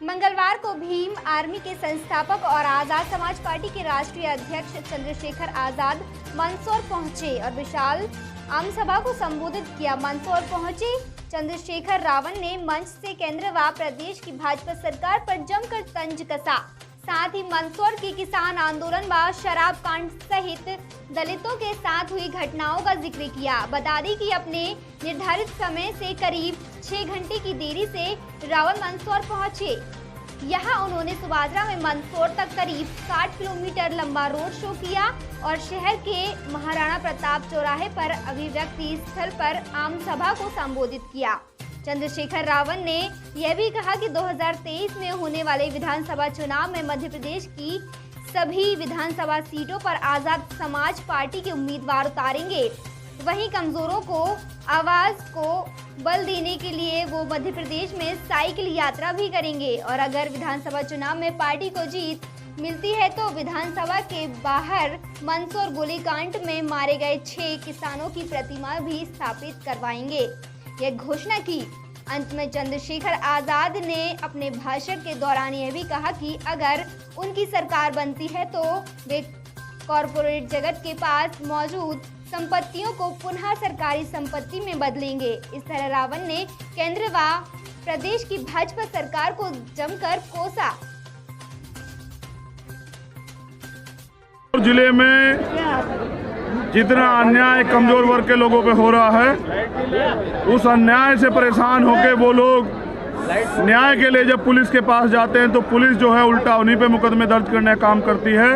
मंगलवार को भीम आर्मी के संस्थापक और आजाद समाज पार्टी के राष्ट्रीय अध्यक्ष चंद्रशेखर आजाद मंदसौर पहुंचे और विशाल आम सभा को संबोधित किया। मंदसौर पहुंचे चंद्रशेखर रावण ने मंच से केंद्र व प्रदेश की भाजपा सरकार पर जमकर तंज कसा। साथ ही मंदसौर की किसान आंदोलन व शराब कांड सहित दलितों के साथ हुई घटनाओं का जिक्र किया। बता दें कि अपने निर्धारित समय से करीब 6 घंटे की देरी से रावण मंदसौर पहुंचे। यहां उन्होंने सुभाद्रा में मंदसौर तक करीब 60 किलोमीटर लंबा रोड शो किया और शहर के महाराणा प्रताप चौराहे पर अभिव्यक्ति स्थल पर आम सभा को संबोधित किया। चंद्रशेखर रावण ने यह भी कहा कि 2023 में होने वाले विधानसभा चुनाव में मध्य प्रदेश की सभी विधानसभा सीटों पर आजाद समाज पार्टी के उम्मीदवार उतारेंगे। वहीं कमजोरों को आवाज को बल देने के लिए वो मध्य प्रदेश में साइकिल यात्रा भी करेंगे और अगर विधानसभा चुनाव में पार्टी को जीत मिलती है तो विधानसभा के बाहर मंदसौर गोलीकांड में मारे गए 6 किसानों की प्रतिमा भी स्थापित करवाएंगे। यह घोषणा की। अंत में चंद्रशेखर आजाद ने अपने भाषण के दौरान यह भी कहा कि अगर उनकी सरकार बनती है तो वे कॉरपोरेट जगत के पास मौजूद संपत्तियों को पुनः सरकारी संपत्ति में बदलेंगे। इस तरह रावण ने केंद्र व प्रदेश की भाजपा सरकार को जमकर कोसा। जिले में जितना अन्याय कमजोर वर्ग के लोगों पे हो रहा है, उस अन्याय से परेशान होकर वो लोग न्याय के लिए जब पुलिस के पास जाते हैं तो पुलिस जो है उल्टा उन्हीं पे मुकदमे दर्ज करने का काम करती है।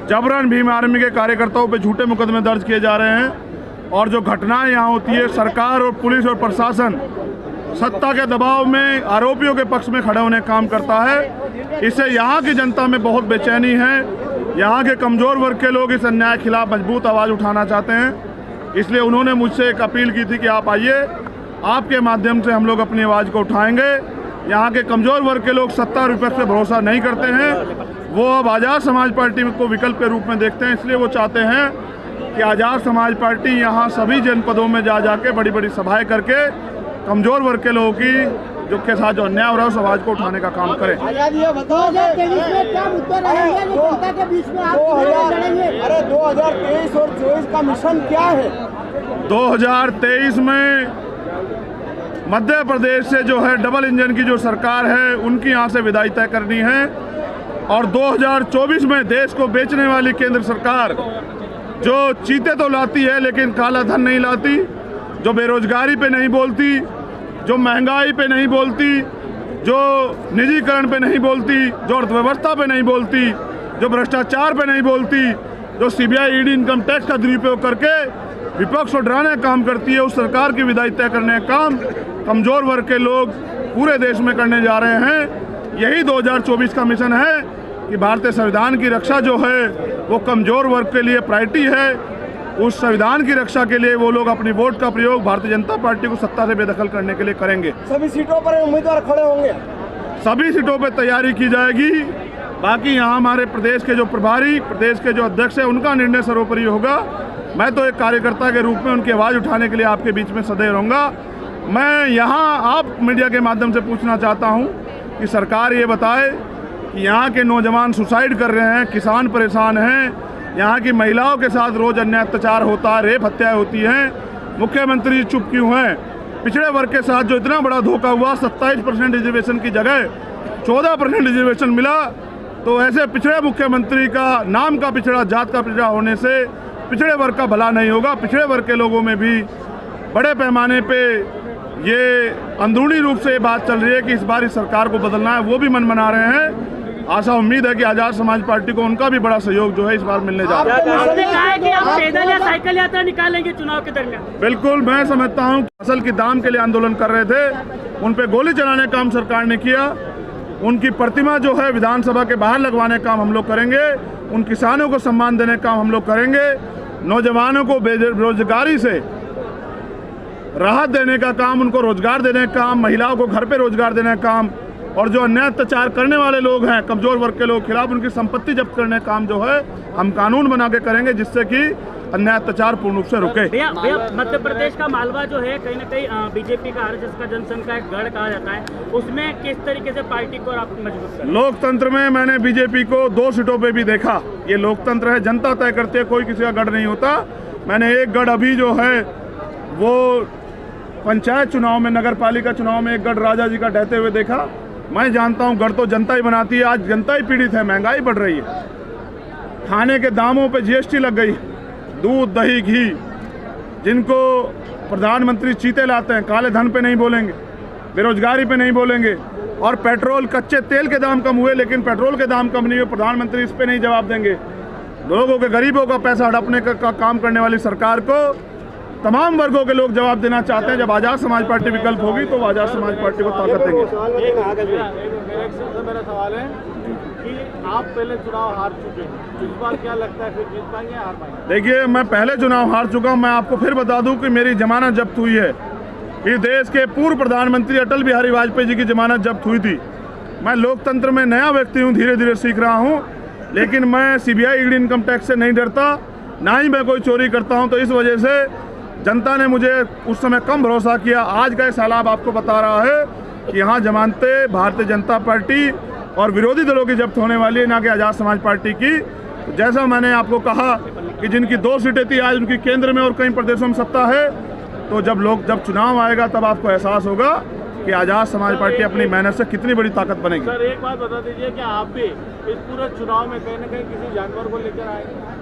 जबरन भीम आर्मी के कार्यकर्ताओं पे झूठे मुकदमे दर्ज किए जा रहे हैं और जो घटनाएं यहाँ होती है, सरकार और पुलिस और प्रशासन सत्ता के दबाव में आरोपियों के पक्ष में खड़े होने का काम करता है। इससे यहाँ की जनता में बहुत बेचैनी है। यहाँ के कमज़ोर वर्ग के लोग इस अन्याय के खिलाफ मजबूत आवाज़ उठाना चाहते हैं। इसलिए उन्होंने मुझसे एक अपील की थी कि आप आइए, आपके माध्यम से हम लोग अपनी आवाज़ को उठाएंगे। यहाँ के कमज़ोर वर्ग के लोग सत्ता विपक्ष पे भरोसा नहीं करते हैं, वो अब आज़ाद समाज पार्टी को विकल्प के रूप में देखते हैं। इसलिए वो चाहते हैं कि आज़ाद समाज पार्टी यहाँ सभी जनपदों में जा के बड़ी बड़ी सभाएँ करके कमज़ोर वर्ग के लोगों की जो के साथ जो अन्याय हो रहा है उस आवाज को उठाने का काम करें। अरे 2023 और 24 का मिशन क्या है? 2023 में मध्य प्रदेश से जो है डबल इंजन की जो सरकार है उनकी यहाँ से विदाई तय करनी है और 2024 में देश को बेचने वाली केंद्र सरकार जो चीते तो लाती है लेकिन काला धन नहीं लाती, जो बेरोजगारी पे नहीं बोलती, जो महंगाई पे नहीं बोलती, जो निजीकरण पे नहीं बोलती, जो अर्थव्यवस्था पे नहीं बोलती, जो भ्रष्टाचार पे नहीं बोलती, जो सीबीआई ईडी इनकम टैक्स का दुरुपयोग करके विपक्ष को डराने का काम करती है, उस सरकार की विदाई तय करने का काम कमज़ोर वर्ग के लोग पूरे देश में करने जा रहे हैं। यही 2024 का मिशन है कि भारतीय संविधान की रक्षा जो है वो कमज़ोर वर्ग के लिए प्रायोरिटी है। उस संविधान की रक्षा के लिए वो लोग अपनी वोट का प्रयोग भारतीय जनता पार्टी को सत्ता से बेदखल करने के लिए करेंगे। सभी सीटों पर उम्मीदवार खड़े होंगे, सभी सीटों पर तैयारी की जाएगी। बाकी यहाँ हमारे प्रदेश के जो प्रभारी, प्रदेश के जो अध्यक्ष है, उनका निर्णय सर्वोपरि होगा। मैं तो एक कार्यकर्ता के रूप में उनकी आवाज़ उठाने के लिए आपके बीच में सदैव रहूँगा। मैं यहाँ आप मीडिया के माध्यम से पूछना चाहता हूँ कि सरकार ये बताए कि यहाँ के नौजवान सुसाइड कर रहे हैं, किसान परेशान हैं, यहाँ की महिलाओं के साथ रोज अन्याय अत्याचार होता है, रेप हत्याएं होती हैं, मुख्यमंत्री चुप क्यों हैं? पिछड़े वर्ग के साथ जो इतना बड़ा धोखा हुआ, 27% रिजर्वेशन की जगह 14% रिजर्वेशन मिला, तो ऐसे पिछड़े मुख्यमंत्री का नाम का पिछड़ा, जात का पिछड़ा होने से पिछड़े वर्ग का भला नहीं होगा। पिछड़े वर्ग के लोगों में भी बड़े पैमाने पे ये अंदरूनी रूप से ये बात चल रही है कि इस बार इस सरकार को बदलना है, वो भी मन मना रहे हैं। आशा उम्मीद है कि आजाद समाज पार्टी को उनका भी बड़ा सहयोग जो है इस बार मिलने जा रहा है। आपने कहा है कि आप पैदल या साइकिल यात्रा निकालेंगे चुनाव के दरमियान? बिल्कुल, मैं समझता हूं कि फसल की दाम के लिए आंदोलन कर रहे थे, उन पे गोली चलाने का काम सरकार ने किया। उनकी प्रतिमा जो है विधानसभा के बाहर लगवाने का काम हम लोग करेंगे। उन किसानों को सम्मान देने का काम हम लोग करेंगे। नौजवानों को बेरोजगारी से राहत देने का काम, उनको रोजगार देने का काम, महिलाओं को घर पे रोजगार देने का काम और जो अन्याय अत्याचार करने वाले लोग हैं, कमजोर वर्ग के लोग खिलाफ उनकी संपत्ति जब्त करने का काम जो है हम कानून बना के करेंगे, जिससे कि अन्याय अत्याचार पूर्ण रूप से रुके। भैया मध्य प्रदेश का मालवा जो है कहीं ना कहीं बीजेपी का आरएसएस का जनसंघ का एक गढ़ कहा जाता है, उसमें किस तरीके से पार्टी को आप मजबूत करें? लोकतंत्र में मैंने बीजेपी को 2 सीटों पे भी देखा। ये लोकतंत्र है, जनता तय करती है, कोई किसी का गढ़ नहीं होता। मैंने एक गढ़ अभी जो है वो पंचायत चुनाव में, नगर पालिका चुनाव में एक गढ़ राजा जी का ढहते हुए देखा। मैं जानता हूँ गढ़ तो जनता ही बनाती है। आज जनता ही पीड़ित है, महंगाई बढ़ रही है, खाने के दामों पे जीएसटी लग गई, दूध दही घी, जिनको प्रधानमंत्री चीते लाते हैं, काले धन पे नहीं बोलेंगे, बेरोजगारी पे नहीं बोलेंगे, और पेट्रोल कच्चे तेल के दाम कम हुए लेकिन पेट्रोल के दाम कम नहीं हुए, प्रधानमंत्री इस पे नहीं जवाब देंगे। लोगों के, गरीबों का पैसा हड़पने का काम करने वाली सरकार को तमाम वर्गों के लोग जवाब देना चाहते हैं। जब आज़ाद समाज पार्टी विकल्प होगी तो आज़ाद समाज पार्टी को ताकत देंगे। मेरा सवाल है कि आप पहले चुनाव हार चुके हैं, इस बार क्या लगता है फिर जीत पाएंगे हार पाएंगे? देखिए, मैं पहले चुनाव हार चुका हूं। मैं आपको फिर बता दूं कि मेरी जमानत जब्त हुई है। इस देश के पूर्व प्रधानमंत्री अटल बिहारी वाजपेयी जी की जमानत जब्त हुई थी। मैं लोकतंत्र में नया व्यक्ति हूं, धीरे धीरे सीख रहा हूं, लेकिन मैं सीबीआई ईडी इनकम टैक्स से नहीं डरता, ना ही मैं कोई चोरी करता हूं। तो इस वजह से जनता ने मुझे उस समय कम भरोसा किया। आज का सैलाब आपको बता रहा है कि यहाँ जमानतें भारतीय जनता पार्टी और विरोधी दलों की जब्त होने वाली है, ना कि आज़ाद समाज पार्टी की। तो जैसा मैंने आपको कहा कि जिनकी 2 सीटें थी आज उनकी केंद्र में और कई प्रदेशों में सत्ता है। तो जब चुनाव आएगा तब आपको एहसास होगा कि आज़ाद समाज पार्टी अपनी मेहनत से कितनी बड़ी ताकत बनेगी। सर एक बात बता दीजिए कि आप भी इस पूरे चुनाव में कहीं ना कहीं किसी जानवर को लेकर आएंगे?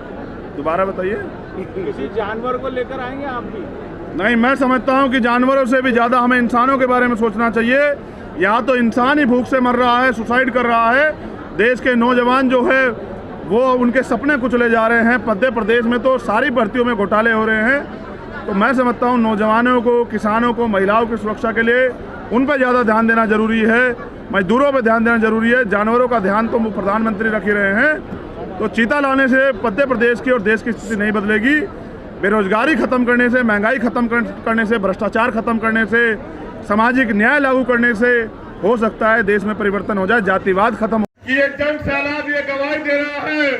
दोबारा बताइए। किसी जानवर को लेकर आएंगे आप भी? नहीं, मैं समझता हूँ कि जानवरों से भी ज़्यादा हमें इंसानों के बारे में सोचना चाहिए। यहाँ तो इंसान ही भूख से मर रहा है, सुसाइड कर रहा है। देश के नौजवान जो है वो उनके सपने कुचले जा रहे हैं। मध्य प्रदेश में तो सारी भर्तियों में घोटाले हो रहे हैं। तो मैं समझता हूँ नौजवानों को, किसानों को, महिलाओं की सुरक्षा के लिए उन पर ज़्यादा ध्यान देना जरूरी है, मजदूरों पर ध्यान देना जरूरी है। जानवरों का ध्यान तो प्रधानमंत्री रख ही रहे हैं। तो चीता लाने से मध्य प्रदेश की और देश की स्थिति नहीं बदलेगी। बेरोजगारी खत्म करने से, महंगाई खत्म करने से, भ्रष्टाचार खत्म करने से, सामाजिक न्याय लागू करने से हो सकता है देश में परिवर्तन हो जाए, जातिवाद खत्म हो। ये जन सैलाब ये गवाही दे रहा है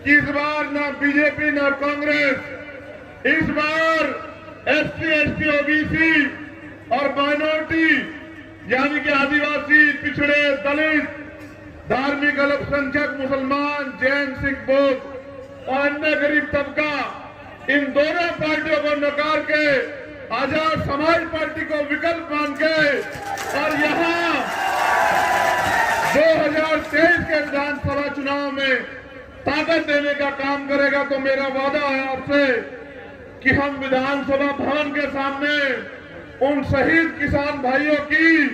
कि इस बार ना बीजेपी ना कांग्रेस, इस बार एससी, एसटी, ओबीसी और माइनॉरिटी यानी कि आदिवासी, पिछड़े, दलित, धार्मिक अल्पसंख्यक, मुसलमान, जैन, सिख, बौद्ध और अन्य गरीब तबका, इन दोनों पार्टियों को नकार के आजाद समाज पार्टी को विकल्प मान के और यहाँ 2023 के विधानसभा चुनाव में ताकत देने का काम करेगा। तो मेरा वादा है आपसे कि हम विधानसभा भवन के सामने उन शहीद किसान भाइयों की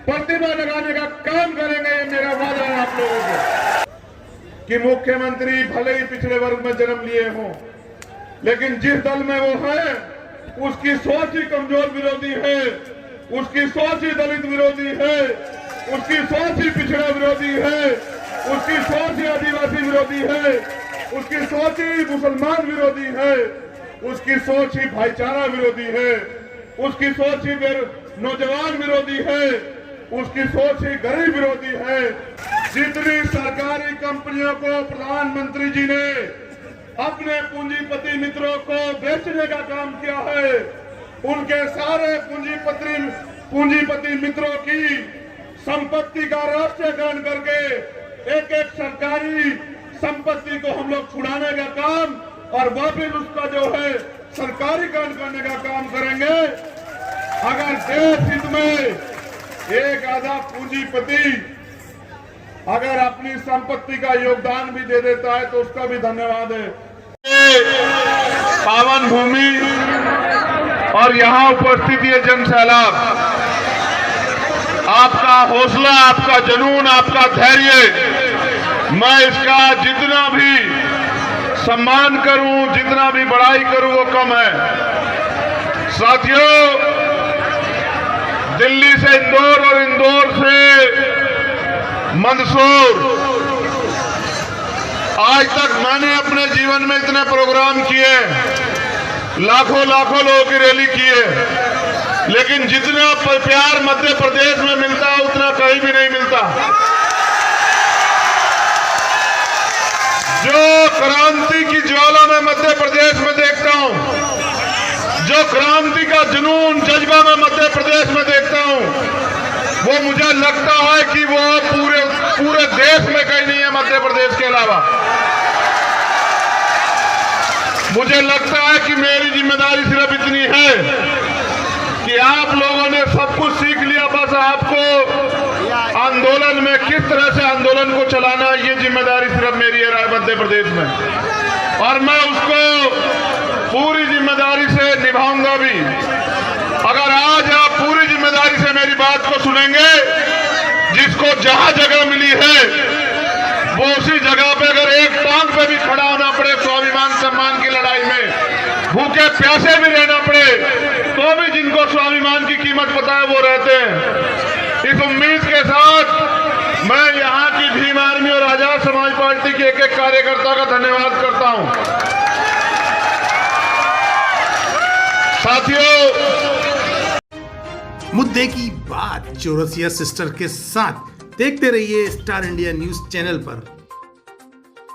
प्रतिमा लगाने का काम करेंगे। ये मेरा वादा है आप लोगों को कि मुख्यमंत्री भले ही पिछड़े वर्ग में जन्म लिए हों, लेकिन जिस दल में वो है उसकी सोच ही कमजोर विरोधी है, उसकी सोच ही दलित विरोधी है, उसकी सोच ही पिछड़ा विरोधी है, उसकी सोच ही आदिवासी विरोधी है, उसकी सोच ही मुसलमान विरोधी है, उसकी सोच ही भाईचारा विरोधी है, उसकी सोच ही नौजवान विरोधी है, उसकी सोच ही गरीब विरोधी है। जितनी सरकारी कंपनियों को प्रधानमंत्री जी ने अपने पूंजीपति मित्रों को बेचने का काम किया है, उनके सारे पूंजीपति मित्रों की संपत्ति का राष्ट्रीयकरण करके एक एक सरकारी संपत्ति को हम लोग छुड़ाने का काम और वापिस उसका जो है सरकारीकरण करने का काम करेंगे। अगर देश हित में एक आधा पूंजीपति अगर अपनी संपत्ति का योगदान भी दे देता है तो उसका भी धन्यवाद है। पावन भूमि और यहाँ उपस्थित ये जन सैलाब, आपका हौसला, आपका जुनून, आपका धैर्य, मैं इसका जितना भी सम्मान करूं, जितना भी बड़ाई करूं वो कम है। साथियों, दिल्ली से इंदौर और इंदौर से मंदसौर, आज तक मैंने अपने जीवन में इतने प्रोग्राम किए, लाखों लाखों लोगों की रैली की है, लेकिन जितना प्यार मध्य प्रदेश में मिलता है उतना कहीं भी नहीं मिलता। जो क्रांति की ज्वाला में मध्य जो क्रांति का जुनून जज्बा मैं मध्य प्रदेश में देखता हूं, वो मुझे लगता है कि वो पूरे देश में कहीं नहीं है मध्य प्रदेश के अलावा। मुझे लगता है कि मेरी जिम्मेदारी सिर्फ इतनी है कि आप लोगों ने सब कुछ सीख लिया, बस आपको आंदोलन में किस तरह से आंदोलन को चलाना, ये जिम्मेदारी सिर्फ मेरी है मध्य प्रदेश में, और मैं उसको पूरी जिम्मेदारी से निभाऊंगा भी। अगर आज आप पूरी जिम्मेदारी से मेरी बात को सुनेंगे, जिसको जहां जगह मिली है वो उसी जगह पे अगर एक टांग पे भी खड़ा होना पड़े स्वाभिमान सम्मान की लड़ाई में, भूखे प्यासे भी रहना पड़े, तो भी जिनको स्वाभिमान की कीमत पता है वो रहते हैं। इस उम्मीद के साथ मैं यहाँ की भीम आर्मी और आजाद समाज पार्टी के एक एक कार्यकर्ता का धन्यवाद करता हूँ। साथियों, मुद्दे की बात चौरसिया सिस्टर के साथ देखते रहिए स्टार इंडिया न्यूज चैनल पर।